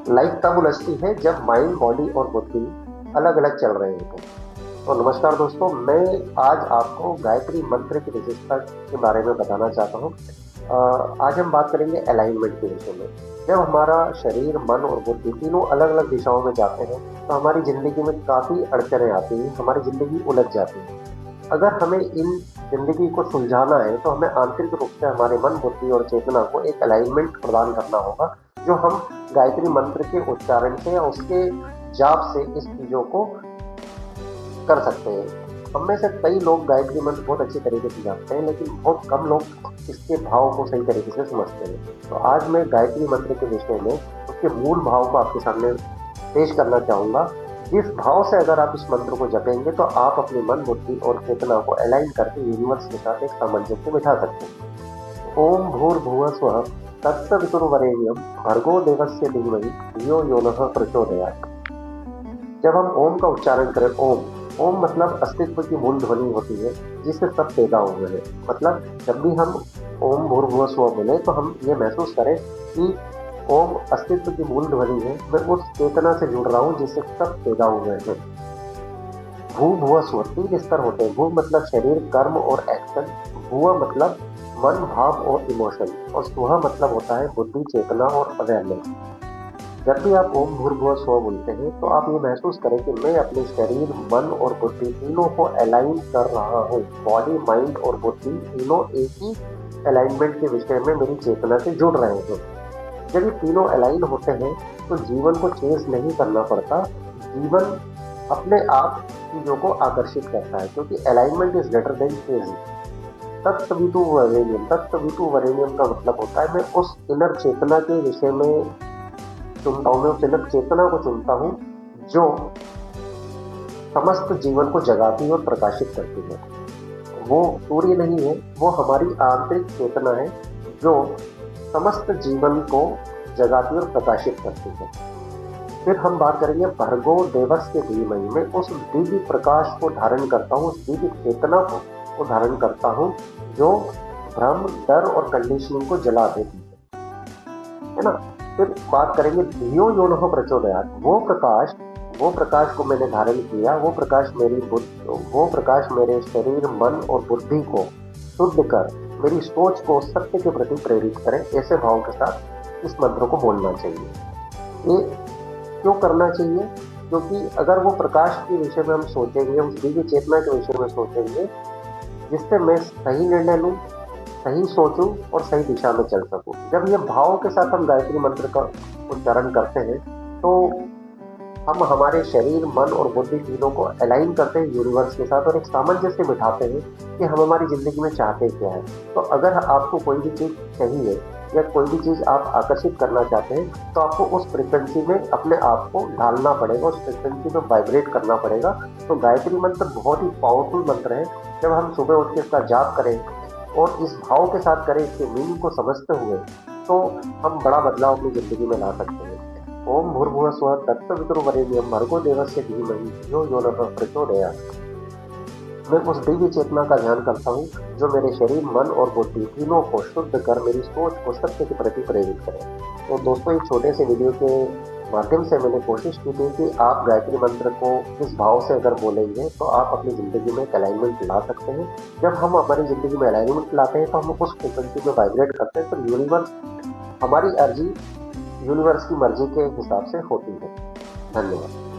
Life तब उलझती है जब माइंड, बॉडी और बुद्धि अलग अलग चल रहे होते हैं। तो नमस्कार दोस्तों, मैं आज आपको गायत्री मंत्र की विशेषता के बारे में बताना चाहता हूँ। आज हम बात करेंगे अलाइनमेंट के विषय में। जब हमारा शरीर, मन और बुद्धि तीनों अलग अलग दिशाओं में जाते हैं तो हमारी जिंदगी में काफ़ी अड़चनें आती हैं, हमारी जिंदगी उलझ जाती है। अगर हमें इन जिंदगी को सुलझाना है तो हमें आंतरिक रूप से हमारे मन, बुद्धि और चेतना को एक अलाइनमेंट प्रदान करना होगा, जो हम गायत्री मंत्र के उच्चारण से या उसके जाप से इस चीज़ों को कर सकते हैं। हम में से कई लोग गायत्री मंत्र बहुत अच्छी तरीके से जानते हैं, लेकिन बहुत कम लोग इसके भाव को सही तरीके से समझते हैं। तो आज मैं गायत्री मंत्र के विषय में उसके मूल भाव को आपके सामने पेश करना चाहूँगा। जिस भाव से अगर आप इस मंत्र को जपेंगे तो आप अपने मन, बुद्धि और चेतना को अलाइन करके यूनिवर्स के साथ एक सामंजस्य बिठा सकते हैं। ओम भूर्भुवः स्वः तत्सवितुर्वरेण्यं भर्गो देवस्य धीमहि धियो यो नः प्रचोदयात्। जब हम ओम का उच्चारण करें, ओम मतलब अस्तित्व की मूल ध्वनि होती है जिससे सब पैदा हुए हैं। मतलब जब भी हम ओम भूर्भुवः स्वः बोले तो हम ये महसूस करें कि ओम अस्तित्व की मूल ध्वनि है, मैं उस चेतना से जुड़ रहा हूँ जिससे सब पैदा हुए हैं। भू भुव स्व 3 स्तर होते हैं। भू मतलब शरीर, कर्म और एक्शन। भुव मतलब मन, भाव और इमोशन। और स्व मतलब होता है बुद्धि, चेतना और अवेयरनेस। जब भी आप ओम भूर्भुवः स्वः बोलते हैं तो आप ये महसूस करें कि मैं अपने शरीर, मन और बुद्धि तीनों को अलाइन कर रहा हूँ। बॉडी, माइंड और बुद्धि तीनों एक ही अलाइनमेंट के विषय में मेरी चेतना से जुड़ रहे हैं। जब ये तीनों अलाइन होते हैं तो जीवन को चेंज नहीं करना पड़ता। जीवन अपने आप चीज़ों को आकर्षित करता है, क्योंकि alignment is greater than change. तत्सवितु वरेण्यम का मतलब होता है मैं उस इनर चेतना के विषय में चुनता हूँ, मैं उस इनर चेतना को चुनता हूँ जो समस्त जीवन को जगाती और प्रकाशित करती है। वो सूर्य नहीं है, वो हमारी आंतरिक चेतना है जो समस्त जीवन को जगाती और प्रकाशित करती है। फिर हम बात करेंगे भर्गो देवस्य धीमहि। मैं उस दिव्य प्रकाश को धारण करता हूँ, उस दिव्य चेतना को धारण करता हूँ जो भ्रम, डर और कंडीशनिंग को जला देती है ना। फिर बात करेंगे धियो यो नः प्रचोदयात्। वो प्रकाश को मैंने धारण किया, वो प्रकाश मेरे शरीर, मन और बुद्धि को शुद्ध कर मेरी सोच को सत्य के प्रति प्रेरित करें। ऐसे भाव के साथ इस मंत्र को बोलना चाहिए। ये क्यों करना चाहिए? क्योंकि अगर वो प्रकाश के विषय में हम सोचेंगे, उस दिव्य चेतना के विषय में सोचेंगे, जिससे मैं सही निर्णय लूँ, सही सोचूं और सही दिशा में चल सकूं। जब ये भाव के साथ हम गायत्री मंत्र का उच्चारण करते हैं तो हम हमारे शरीर, मन और बुद्धि तीनों को अलाइन करते हैं यूनिवर्स के साथ और एक सामंजस्य बिठाते हैं कि हम हमारी ज़िंदगी में चाहते क्या है। तो अगर आपको कोई भी चीज़ चाहिए या कोई भी चीज़ आप आकर्षित करना चाहते हैं तो आपको उस फ्रिक्वेंसी में अपने आप को ढालना पड़ेगा, उस फ्रिक्वेंसी में वाइब्रेट करना पड़ेगा। तो गायत्री मंत्र बहुत ही पावरफुल मंत्र है। जब हम सुबह उठ के इसका जाप करें और इस भाव के साथ करें, इसके मीनिंग को समझते हुए, तो हम बड़ा बदलाव अपनी ज़िंदगी में ला सकते हैं। ओम भूर्भुवः स्वः तत्सवितुर्वरेण्यं भर्गो देवस्य धीमहि धियो यो नः प्रचोदयात्। मैं उस दिव्य चेतना का ध्यान करता हूँ जो मेरे शरीर, मन और बुद्धि तीनों को शुद्ध कर मेरी सोच को सत्य के प्रति प्रेरित करे। तो दोस्तों, एक छोटे से वीडियो के माध्यम से मैंने कोशिश की थी कि आप गायत्री मंत्र को इस भाव से अगर बोलेंगे तो आप अपनी ज़िंदगी में एक अलाइनमेंट ला सकते हैं। जब हम हमारी ज़िंदगी में अलाइनमेंट लाते हैं तो हम उस फ्रिक्वेंसी में वाइब्रेट करते हैं, तो यूनिवर्स, हमारी अर्जी यूनिवर्स की मर्जी के हिसाब से होती है। धन्यवाद।